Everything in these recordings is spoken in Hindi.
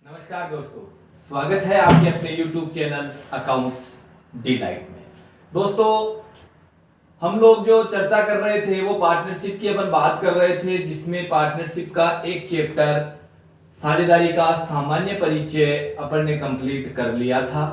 नमस्कार दोस्तों, स्वागत है आपके अपने YouTube चैनल अकाउंट्स डिलाइट में। दोस्तों, हम लोग जो चर्चा कर रहे थे वो पार्टनरशिप की अपन बात कर रहे थे, जिसमें पार्टनरशिप का एक चैप्टर साझेदारी का सामान्य परिचय अपन ने कंप्लीट कर लिया था।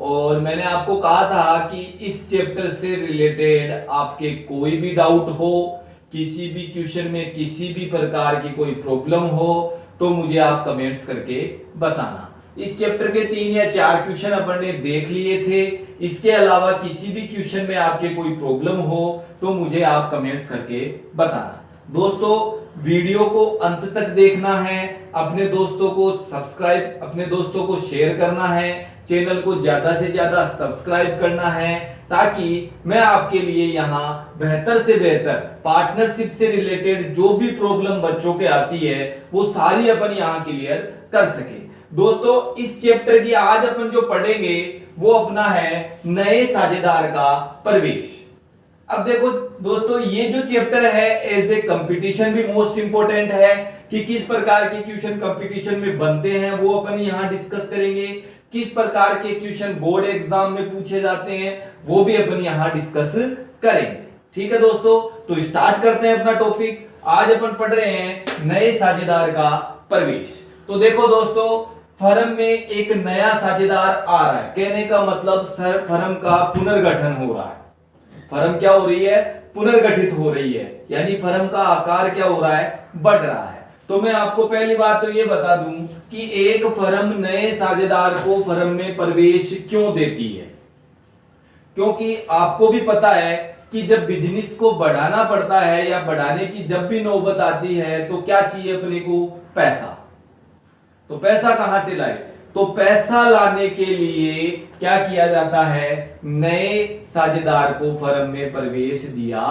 और मैंने आपको कहा था कि इस चैप्टर से रिलेटेड आपके कोई भी डाउट हो, किसी भी क्वेश्चन में किसी भी प्रकार की कोई प्रॉब्लम हो तो मुझे आप कमेंट्स करके बताना। इस चैप्टर के 3 या 4 क्वेश्चन अपन ने देख लिए थे। इसके अलावा किसी भी क्वेश्चन में आपके कोई प्रॉब्लम हो तो मुझे आप कमेंट्स करके बताना। दोस्तों, वीडियो को अंत तक देखना है, अपने दोस्तों को सब्सक्राइब, अपने दोस्तों को शेयर करना है, चैनल को ज्यादा से ज्यादा सब्सक्राइब करना है, ताकि मैं आपके लिए यहाँ बेहतर से बेहतर पार्टनरशिप से रिलेटेड जो भी प्रॉब्लम बच्चों के आती है वो सारी अपन यहाँ क्लियर कर सके। दोस्तों, इस चैप्टर की आज अपन जो पढ़ेंगे वो अपना है नए साझेदार का प्रवेश। अब देखो दोस्तों, ये जो चैप्टर है एज ए कंपटीशन भी मोस्ट इंपोर्टेंट है कि किस प्रकार के क्वेश्चन कंपटीशन में बनते हैं वो अपन यहाँ डिस्कस करेंगे। किस प्रकार के क्वेश्चन बोर्ड एग्जाम में पूछे जाते हैं वो भी अपन यहाँ डिस्कस करेंगे। ठीक है दोस्तों, तो स्टार्ट करते हैं अपना टॉपिक। आज अपन पढ़ रहे हैं नए साझेदार का प्रवेश। तो देखो दोस्तों, फर्म में एक नया साझेदार आ रहा है, कहने का मतलब सर फर्म का पुनर्गठन हो रहा है। फर्म क्या हो रही है? पुनर्गठित हो रही है, यानी फर्म का आकार क्या हो रहा है? बढ़ रहा है। तो मैं आपको पहली बात तो ये बता दूं कि एक फर्म नए साझेदार को फर्म में प्रवेश क्यों देती है। क्योंकि आपको भी पता है कि जब बिजनेस को बढ़ाना पड़ता है या बढ़ाने की जब भी नौबत आती है तो क्या चाहिए अपने को? पैसा। तो पैसा कहां से लाए? तो पैसा लाने के लिए क्या किया जाता है? नए साझेदार को फर्म में प्रवेश दिया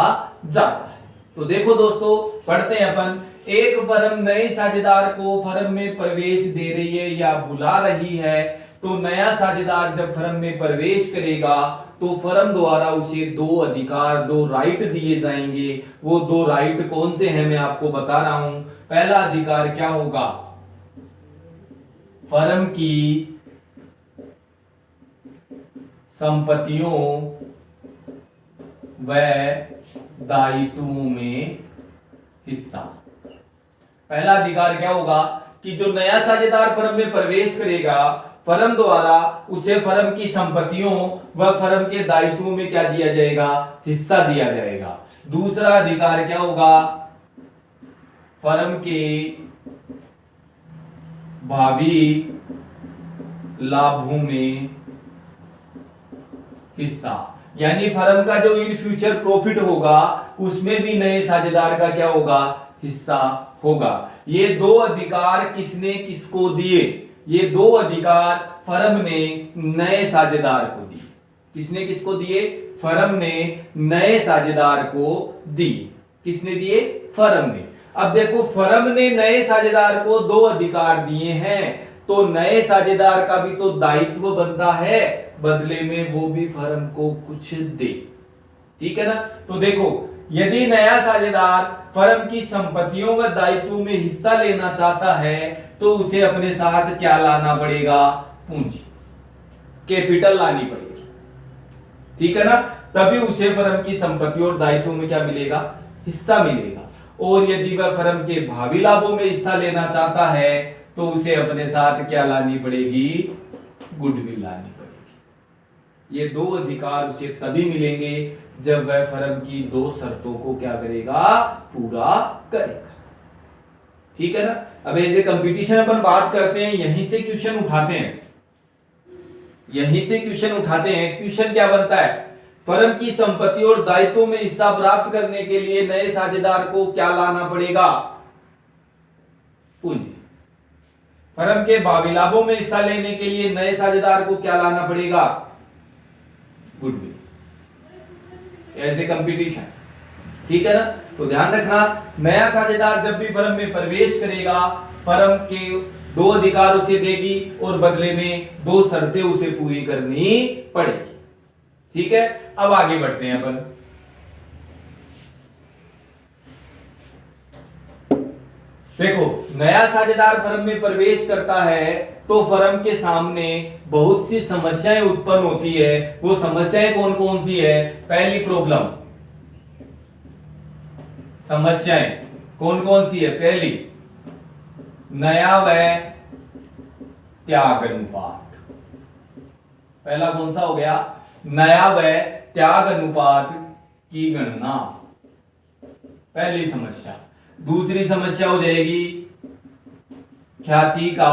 जाता है। तो देखो दोस्तों, पढ़ते हैं अपन। एक फर्म नए साझेदार को फर्म में प्रवेश दे रही है या बुला रही है, तो नया साझेदार जब फर्म में प्रवेश करेगा तो फर्म द्वारा उसे 2 अधिकार, 2 राइट दिए जाएंगे। वो 2 राइट कौन से हैं मैं आपको बता रहा हूं। पहला अधिकार क्या होगा? फर्म की संपत्तियों व दायित्वों में हिस्सा। पहला अधिकार क्या होगा कि जो नया साझेदार फर्म में प्रवेश करेगा, फर्म द्वारा उसे फर्म की संपत्तियों व फर्म के दायित्वों में क्या दिया जाएगा? हिस्सा दिया जाएगा। दूसरा अधिकार क्या होगा? फर्म के भावी लाभों में हिस्सा, यानी फर्म का जो इन फ्यूचर प्रॉफिट होगा उसमें भी नए साझेदार का क्या होगा? हिस्सा होगा। ये 2 अधिकार किसने किसको दिए? ये 2 अधिकार फर्म ने नए साझेदार को दिए। किसने किसको दिए? फर्म ने नए साझेदार को दिए। किसने दिए? फर्म ने। अब देखो, फर्म ने नए साझेदार को 2 अधिकार दिए हैं, तो नए साझेदार का भी तो दायित्व बनता है, बदले में वो भी फर्म को कुछ दे। ठीक है ना? तो देखो, यदि नया साझेदार फर्म की संपत्तियों व दायित्वों में हिस्सा लेना चाहता है तो उसे अपने साथ क्या लाना पड़ेगा? पूंजी, कैपिटल लानी पड़ेगी। ठीक है ना? तभी उसे फर्म की संपत्तियों और दायित्वों में क्या मिलेगा? हिस्सा मिलेगा। और यदि वह फर्म के भावी लाभों में हिस्सा लेना चाहता है तो उसे अपने साथ क्या लानी पड़ेगी? गुडविल लानी पड़ेगी। ये 2 अधिकार उसे तभी मिलेंगे जब वह फर्म की 2 शर्तों को क्या करेगा? पूरा करेगा। ठीक है ना? अब एज ए कंपटीशन अपन बात करते हैं, यहीं से क्वेश्चन उठाते हैं। क्वेश्चन क्या बनता है? फर्म की संपत्ति और दायित्वों में हिस्सा प्राप्त करने के लिए नए साझेदार को क्या लाना पड़ेगा? पूंजी। फर्म के भावी लाभों में हिस्सा लेने के लिए नए साझेदार को क्या लाना पड़ेगा? गुडविल। As a competition. ठीक है ना? तो ध्यान रखना, नया साझेदार जब भी फर्म में प्रवेश करेगा, फर्म के 2 अधिकार उसे देगी और बदले में 2 शर्तें उसे पूरी करनी पड़ेगी। ठीक है? अब आगे बढ़ते हैं अपन। देखो, नया साझेदार फर्म में प्रवेश करता है तो फर्म के सामने बहुत सी समस्याएं उत्पन्न होती है। वो समस्याएं कौन कौन सी है? पहली प्रॉब्लम, समस्याएं कौन कौन सी है? पहली, नया व त्याग अनुपात। पहला कौन सा हो गया? नया व त्याग अनुपात की गणना, पहली समस्या। दूसरी समस्या हो जाएगी ख्याति का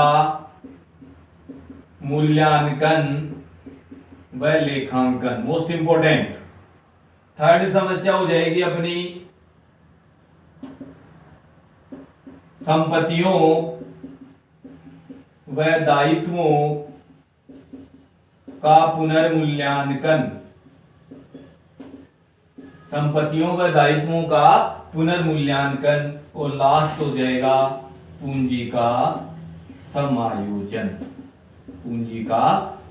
मूल्यांकन व लेखांकन, मोस्ट इंपोर्टेंट। थर्ड समस्या हो जाएगी अपनी संपत्तियों व दायित्वों का पुनर्मूल्यांकन, संपत्तियों व दायित्वों का पुनर्मूल्यांकन। और लास्ट हो जाएगा पूंजी का समायोजन, पूंजी का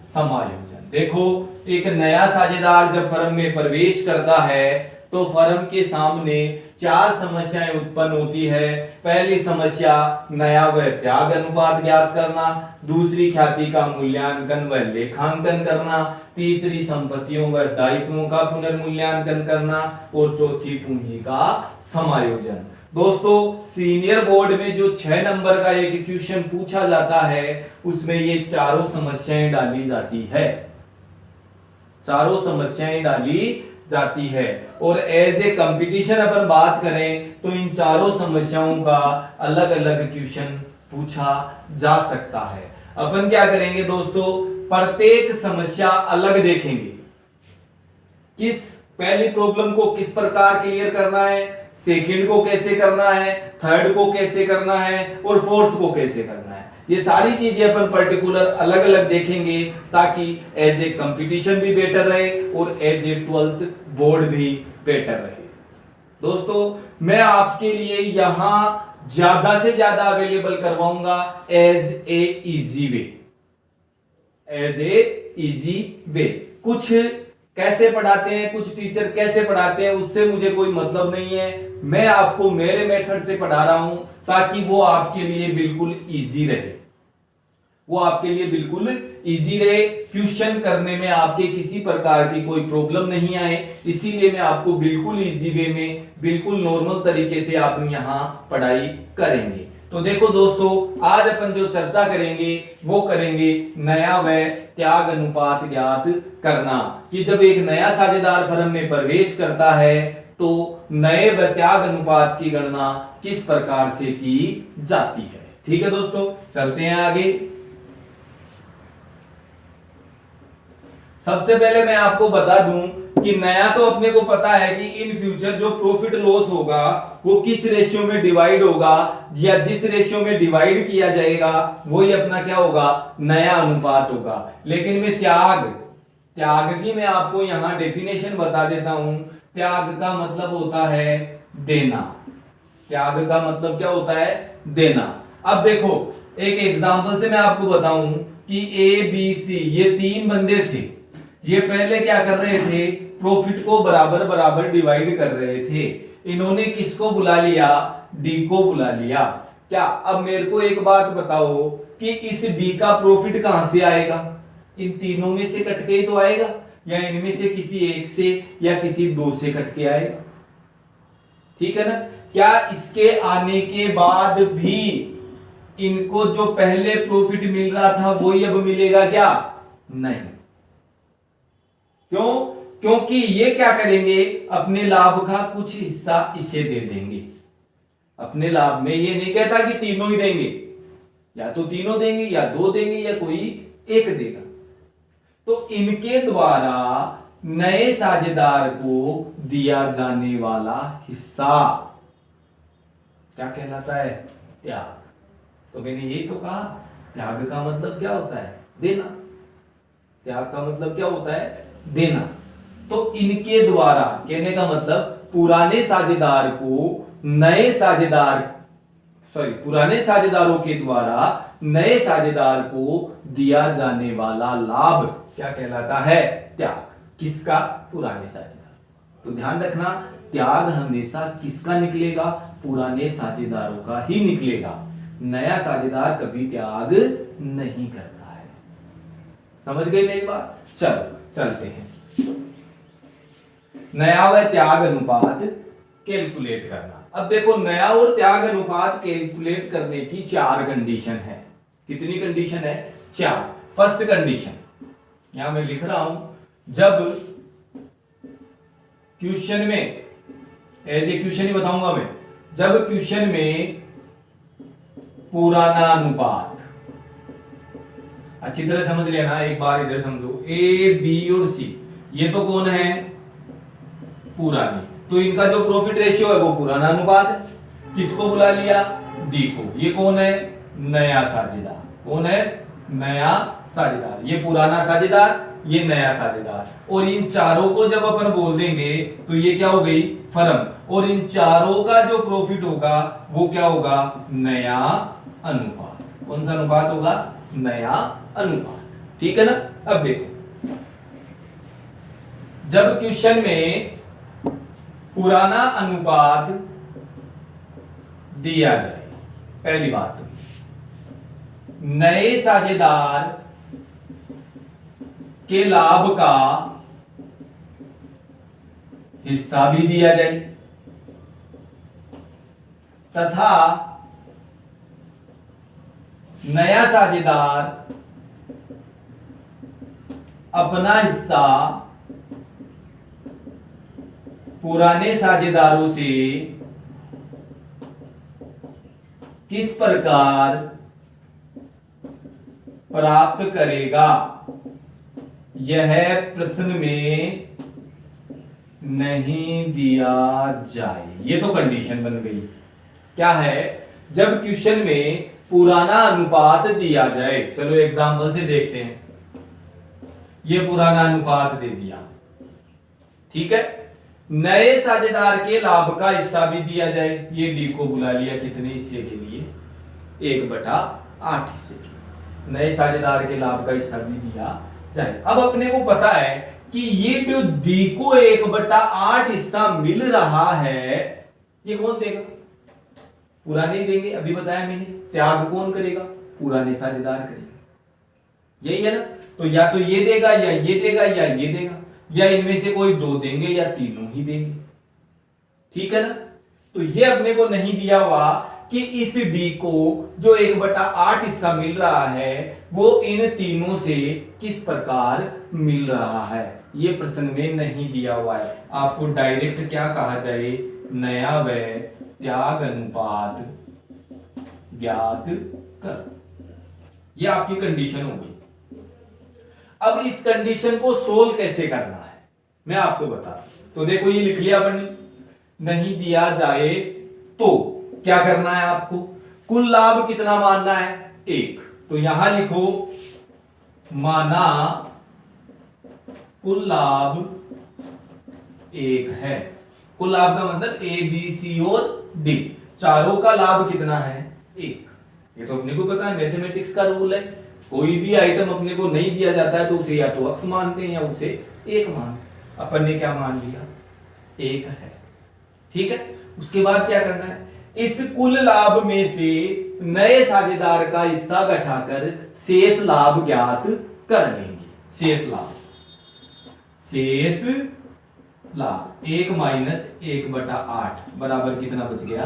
समायोजन। देखो, एक नया साझेदार जब फर्म में प्रवेश करता है तो फर्म के सामने चार समस्याएं उत्पन्न होती है। पहली समस्या, नया व त्याग अनुपात ज्ञात करना। दूसरी, ख्याति का मूल्यांकन व लेखांकन करना। तीसरी, संपत्तियों व दायित्वों का पुनर्मूल्यांकन करना। और चौथी, पूंजी का समायोजन। दोस्तों, सीनियर बोर्ड में जो 6 नंबर का एक क्वेश्चन पूछा जाता है उसमें ये चारों समस्याएं डाली जाती है, चारों समस्याएं डाली जाती है। और एज ए कंपटीशन अपन बात करें तो इन चारों समस्याओं का अलग अलग क्वेश्चन पूछा जा सकता है। अपन क्या करेंगे दोस्तों, प्रत्येक समस्या अलग देखेंगे। किस पहली प्रॉब्लम को किस प्रकार क्लियर करना है, सेकंड को कैसे करना है, थर्ड को कैसे करना है और फोर्थ को कैसे करना है। ये सारी चीजें अपन पर्टिकुलर अलग अलग देखेंगे ताकि एज ए कंपटीशन भी बेटर रहे और एज ए 12th बोर्ड भी बेटर रहे। दोस्तों, मैं आपके लिए यहां ज्यादा से ज्यादा अवेलेबल करवाऊंगा as a easy way, as a easy way. कुछ कैसे पढ़ाते हैं, कुछ टीचर कैसे पढ़ाते हैं, उससे मुझे कोई मतलब नहीं है। मैं आपको मेरे मेथड से पढ़ा रहा हूं ताकि वो आपके लिए बिल्कुल इजी रहे, वो आपके लिए बिल्कुल इजी रहे, क्वेश्चन करने में आपके किसी प्रकार की कोई प्रॉब्लम नहीं आए। इसीलिए मैं आपको बिल्कुल इजी वे में, बिल्कुल नॉर्मल तरीके से आप यहां पढ़ाई करेंगे। तो देखो दोस्तों, आज अपन जो चर्चा करेंगे वो करेंगे नया व त्याग अनुपात ज्ञात करना, कि जब एक नया साझेदार फर्म में प्रवेश करता है तो नए व त्याग अनुपात की गणना किस प्रकार से की जाती है। ठीक है दोस्तों, चलते हैं आगे। सबसे पहले मैं आपको बता दूं कि नया तो अपने को पता है कि इन फ्यूचर जो प्रॉफिट लॉस होगा वो किस रेशियो में डिवाइड होगा, या जिस रेशियो में डिवाइड किया जाएगा वही अपना क्या होगा, नया अनुपात होगा। लेकिन मैं त्याग की मैं आपको यहां डेफिनेशन बता देता हूं। त्याग का मतलब होता है देना, त्याग का मतलब क्या होता है, देना। अब देखो, एक एग्जांपल से मैं आपको बताऊं कि ए बी सी ये 3 बंदे थे। ये पहले क्या कर रहे थे, प्रॉफिट को बराबर बराबर डिवाइड कर रहे थे। इन्होंने किसको बुला लिया, डी को बुला लिया। क्या अब मेरे को एक बात बताओ कि इस डी का प्रॉफिट कहां से आएगा, इन तीनों में से कट के ही तो आएगा, या इनमें से किसी एक से या किसी 2 से कट के आएगा। ठीक है ना। क्या इसके आने के बाद भी इनको जो पहले प्रॉफिट मिल रहा था वही अब मिलेगा क्या, नहीं। क्यों, क्योंकि ये क्या करेंगे, अपने लाभ का कुछ हिस्सा इसे दे देंगे। अपने लाभ में ये नहीं कहता कि तीनों ही देंगे, या तो तीनों देंगे या 2 देंगे या कोई एक देगा। तो इनके द्वारा नए साझेदार को दिया जाने वाला हिस्सा क्या कहलाता है, त्याग। तो मैंने यही तो कहा, त्याग का मतलब क्या होता है, देना। त्याग का मतलब क्या होता है, देना। तो इनके द्वारा, कहने का मतलब पुराने साझेदार को नए साझेदार, पुराने साझेदारों के द्वारा नए साझेदार को दिया जाने वाला लाभ क्या कहलाता है, त्याग। किसका, पुराने साझेदार। तो ध्यान रखना, त्याग हमेशा किसका निकलेगा, पुराने साझेदारों का ही निकलेगा। नया साझेदार कभी त्याग नहीं करता है। समझ गए मेरी बात? चलो चलते हैं। नया व त्याग अनुपात कैलकुलेट करना। अब देखो, नया और त्याग अनुपात कैलकुलेट करने की 4 कंडीशन है। कितनी कंडीशन है? 4। फर्स्ट कंडीशन यहां मैं लिख रहा हूं, जब क्वेश्चन में, एज ए क्वेश्चन ही बताऊंगा मैं, जब क्वेश्चन में पुराना अनुपात, अच्छी तरह समझ लेना, एक बार इधर समझो, ए बी और सी ये तो कौन है? पुरानी। तो इनका जो प्रॉफिट रेशियो है वो पुराना अनुपात है। किसको बुला लिया? डी को। ये कौन है? नया साझेदार। कौन है? नया साझेदार। ये पुराना साझेदार, ये नया साझेदार। और इन चारों को जब अपन बोल देंगे तो ये क्या हो गई? फर्म। और इन चारों का जो प्रॉफिट होगा वो क्या होगा? नया अनुपात। कौन सा अनुपात होगा? नया अनुपात। ठीक है ना? अब देखो, जब क्वेश्चन में पुराना अनुपात दिया जाए, पहली बात तो नए साझेदार के लाभ का हिस्सा भी दिया जाए तथा नया साझेदार अपना हिस्सा पुराने साझेदारों से किस प्रकार प्राप्त करेगा, यह प्रश्न में नहीं दिया जाए। ये तो कंडीशन बन गई। क्या है? जब क्वेश्चन में पुराना अनुपात दिया जाए, चलो एग्जांपल से देखते हैं। ये पुराना अनुपात दे दिया, ठीक है। नए साझेदार के लाभ का हिस्सा भी दिया जाए, ये डी को बुला लिया कितने हिस्से के लिए? 1/8 हिस्से के। नए साझेदार के लाभ का हिस्सा भी दिया जाए। अब अपने को पता है कि ये जो डी को 1/8 हिस्सा मिल रहा है, ये कौन देगा? पुराने देंगे, अभी बताया मैंने। त्याग कौन करेगा? पुराने साझेदार करेगा। यही है ना? तो या तो ये देगा या ये देगा या ये देगा, या इनमें से कोई दो देंगे या तीनों ही देंगे। ठीक है ना? तो ये अपने को नहीं दिया हुआ कि इस डी को जो 1/8 हिस्सा मिल रहा है वो इन तीनों से किस प्रकार मिल रहा है, ये प्रश्न में नहीं दिया हुआ है। आपको डायरेक्ट क्या कहा जाए? नया व त्याग अनुपात ज्ञात कर। ये आपकी कंडीशन हो गई। अब इस कंडीशन को सोल्व कैसे करना है मैं आपको बता रहा हूं। तो देखो, ये लिख लिया अपन ने, नहीं दिया जाए तो क्या करना है आपको? कुल लाभ कितना मानना है? 1। तो यहां लिखो, माना कुल लाभ 1 है। कुल लाभ का मतलब ए बी सी और डी, चारों का लाभ कितना है? 1। ये तो अपने को पता है, मैथमेटिक्स का रूल है। कोई भी आइटम अपने को नहीं दिया जाता है तो उसे या तो अक्स मानते हैं या उसे 1 मानते हैं। अपन ने क्या मान लिया? 1 है। ठीक है। उसके बाद क्या करना है? इस कुल लाभ में से नए साझेदार का हिस्सा घटाकर शेष लाभ ज्ञात कर लेंगे। शेष लाभ, शेष लाभ 1 माइनस 1/8 बराबर कितना बच गया?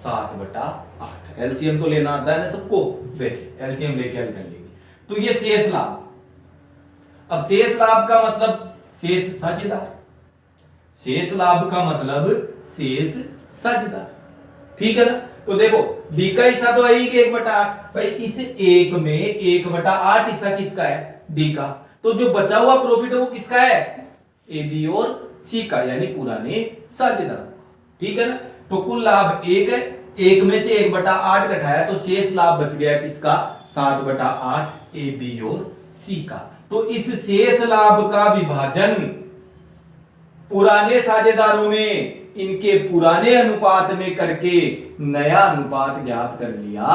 7/8। एलसीएम तो लेना आता है ना सबको, वैसे एलसीएम लेके हल कर लेंगे। तो ये शेष लाभ। अब शेष लाभ का मतलब शेष साझेदार, शेष लाभ का मतलब शेष साझेदार। ठीक है ना? तो देखो, डी का हिस्सा तो है ही 1/8। भाई इस 1 में 1/8 हिस्सा किसका है? डी का। तो जो बचा हुआ प्रॉफिट है वो किसका है? ए बी और सी का, यानी पुराने साझेदार। ठीक है ना? तो कुल लाभ 1 है, 1 में से 1/8 घटाया तो शेष लाभ बच गया किसका? 7/8 ए बी और सी का। तो इस शेष लाभ का विभाजन पुराने साझेदारों में इनके पुराने अनुपात में करके नया अनुपात ज्ञात कर लिया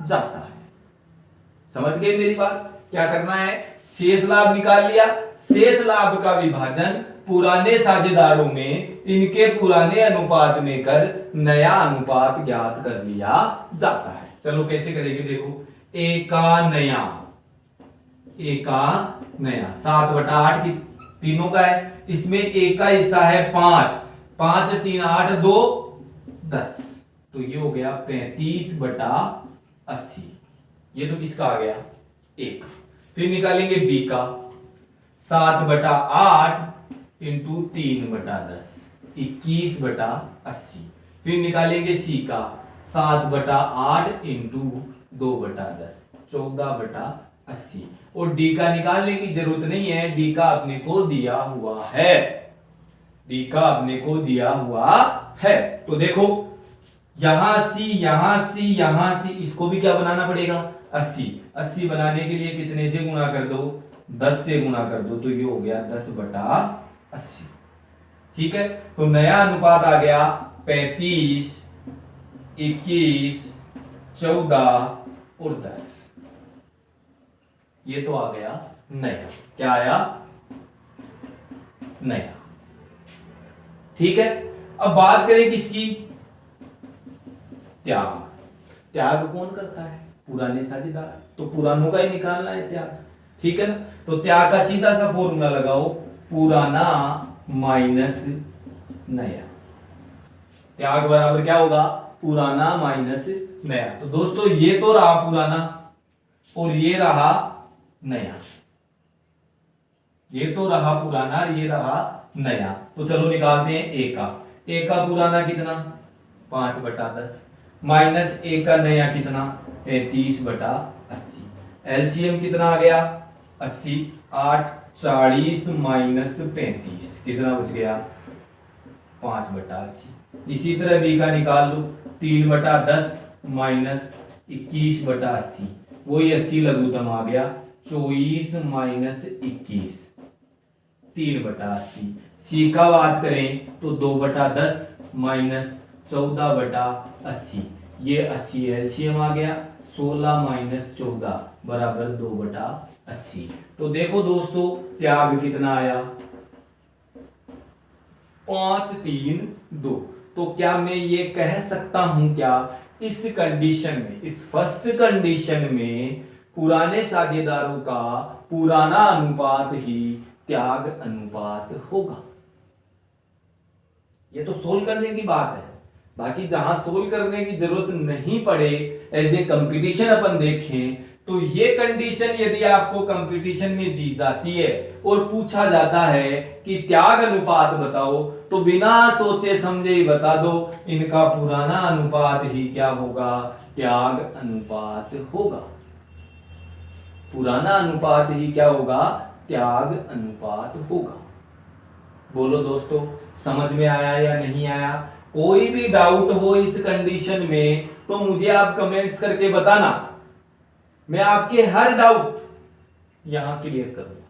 जाता है। समझ गए मेरी बात? क्या करना है? शेष लाभ निकाल लिया, शेष लाभ का विभाजन पुराने साझेदारों में इनके पुराने अनुपात में कर नया अनुपात ज्ञात कर लिया जाता है। चलो कैसे करेंगे देखो, ए का नया 7/8 की तीनों का है, इसमें एक का हिस्सा है 5, 5 3 8 2 10, तो ये हो गया 35/80। ये तो किसका आ गया, एक। फिर निकालेंगे बी का 7/8 इंटू 3/10 21/80। फिर निकालेंगे सी का 7/8 इंटू 2/10 14/80। और डी का निकालने की जरूरत नहीं है, डी का अपने को दिया हुआ है, डी का अपने को दिया हुआ है। तो देखो यहां सी यहां सी यहां सी, इसको भी क्या बनाना पड़ेगा 80 बनाने के लिए कितने से गुणा कर दो, 10 से गुणा कर दो, तो ये हो गया 10/80। ठीक है, तो नया अनुपात आ गया 35 21 14 और 10। ये तो आ गया नया, क्या आया, नया। ठीक है, अब बात करें किसकी, त्याग। त्याग कौन करता है, पुराने साझेदार, तो पुरानों का ही निकालना है त्याग। ठीक है ना, तो त्याग का सीधा सा फॉर्मूला लगाओ, पुराना माइनस नया। त्याग बराबर क्या होगा, पुराना माइनस नया। तो दोस्तों ये तो रहा पुराना और ये रहा नया, ये तो रहा पुराना, ये रहा नया। तो चलो निकालते हैं ए का। ए का पुराना कितना 5/10 माइनस ए का नया कितना 35/80। एलसीएम कितना आ गया 80, 8 40 माइनस 35 कितना बच गया 5/80। इसी तरह बी का निकाल लो, 3/10 माइनस 21/80, वही 80 लघुत्तम आ गया 24 माइनस 21 3/80। सी का बात करें तो 2/10 माइनस 14/80, ये 80 एलसीएम आ गया 16 माइनस 14 बराबर 2/80। तो देखो दोस्तों त्याग कितना आया 5 3 2। तो क्या मैं ये कह सकता हूं क्या इस कंडीशन में, इस फर्स्ट कंडीशन में पुराने साझेदारों का पुराना अनुपात ही त्याग अनुपात होगा। ये तो सोल्व करने की बात है, बाकी जहां सोल्व करने की जरूरत नहीं पड़े एज ए कंपटीशन अपन देखें तो ये कंडीशन यदि आपको कंपटीशन में दी जाती है और पूछा जाता है कि त्याग अनुपात बताओ तो बिना सोचे समझे ही बता दो इनका पुराना अनुपात ही क्या होगा त्याग अनुपात होगा। पुराना अनुपात ही क्या होगा त्याग अनुपात होगा। बोलो दोस्तों समझ में आया या नहीं आया? कोई भी डाउट हो इस कंडीशन में तो मुझे आप कमेंट्स करके बताना, मैं आपके हर डाउट यहां क्लियर करूंगा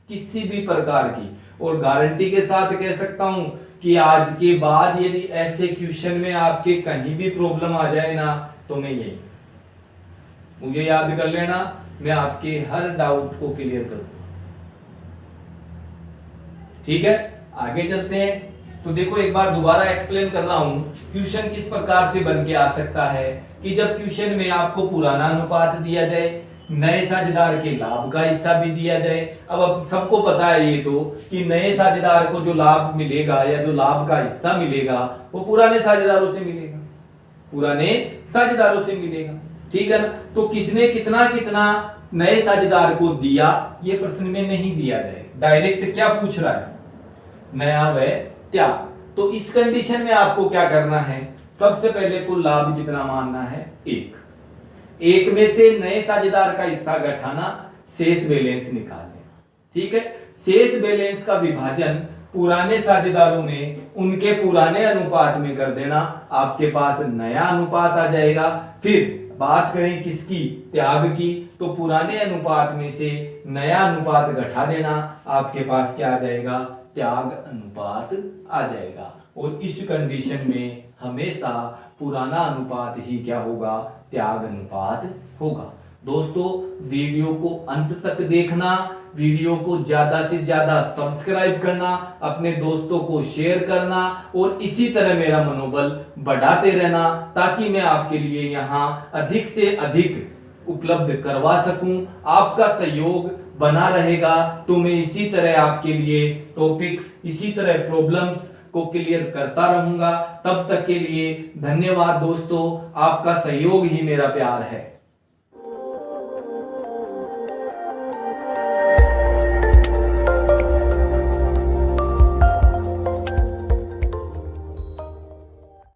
किसी भी प्रकार की। और गारंटी के साथ कह सकता हूं कि आज के बाद यदि ऐसे क्वेश्चन में आपके कहीं भी प्रॉब्लम आ जाए ना तो मैं यही, मुझे याद कर लेना, मैं आपके हर डाउट को क्लियर करूंगा। ठीक है, आगे चलते हैं। तो देखो एक बार दोबारा एक्सप्लेन कर रहा हूं क्वेश्चन किस प्रकार से बन के आ सकता है कि जब क्वेश्चन में आपको पुराना अनुपात दिया जाए, नए साझेदार के लाभ का हिस्सा भी दिया जाए। अब सबको पता है ये तो कि नए साझेदार को जो लाभ मिलेगा या जो लाभ का हिस्सा मिलेगा वो पुराने साझेदारों से मिलेगा, पुराने साझेदारों से मिलेगा। ठीक है ना, तो किसने कितना कितना नए साझेदार को दिया ये प्रश्न में नहीं दिया जाएगा, डायरेक्ट क्या पूछ रहा है नया व त्याग। तो इस कंडीशन में आपको क्या करना है, सबसे पहले कुल लाभ कितना मानना है एक में से नए साझेदार का हिस्सा घटाना, शेष बैलेंस निकालना। ठीक है, शेष बैलेंस का विभाजन पुराने साझेदारों में उनके पुराने अनुपात में कर देना, आपके पास नया अनुपात आ जाएगा। फिर बात करें किसकी त्याग की, तो पुराने अनुपात में से नया अनुपात घटा देना, आपके पास क्या आ जाएगा त्याग अनुपात आ जाएगा। और इस कंडीशन में हमेशा पुराना अनुपात ही क्या होगा त्याग अनुपात होगा। दोस्तों वीडियो को अंत तक देखना, वीडियो को ज्यादा से ज्यादा सब्सक्राइब करना, अपने दोस्तों को शेयर करना और इसी तरह मेरा मनोबल बढ़ाते रहना, ताकि मैं आपके लिए यहां अधिक से अधिक उपलब्ध करवा सकूं। आपका सहयोग बना रहेगा तो मैं इसी तरह आपके लिए टॉपिक्स, इसी तरह प्रॉब्लम्स को क्लियर करता रहूंगा। तब तक के लिए धन्यवाद दोस्तों, आपका सहयोग ही मेरा प्यार है।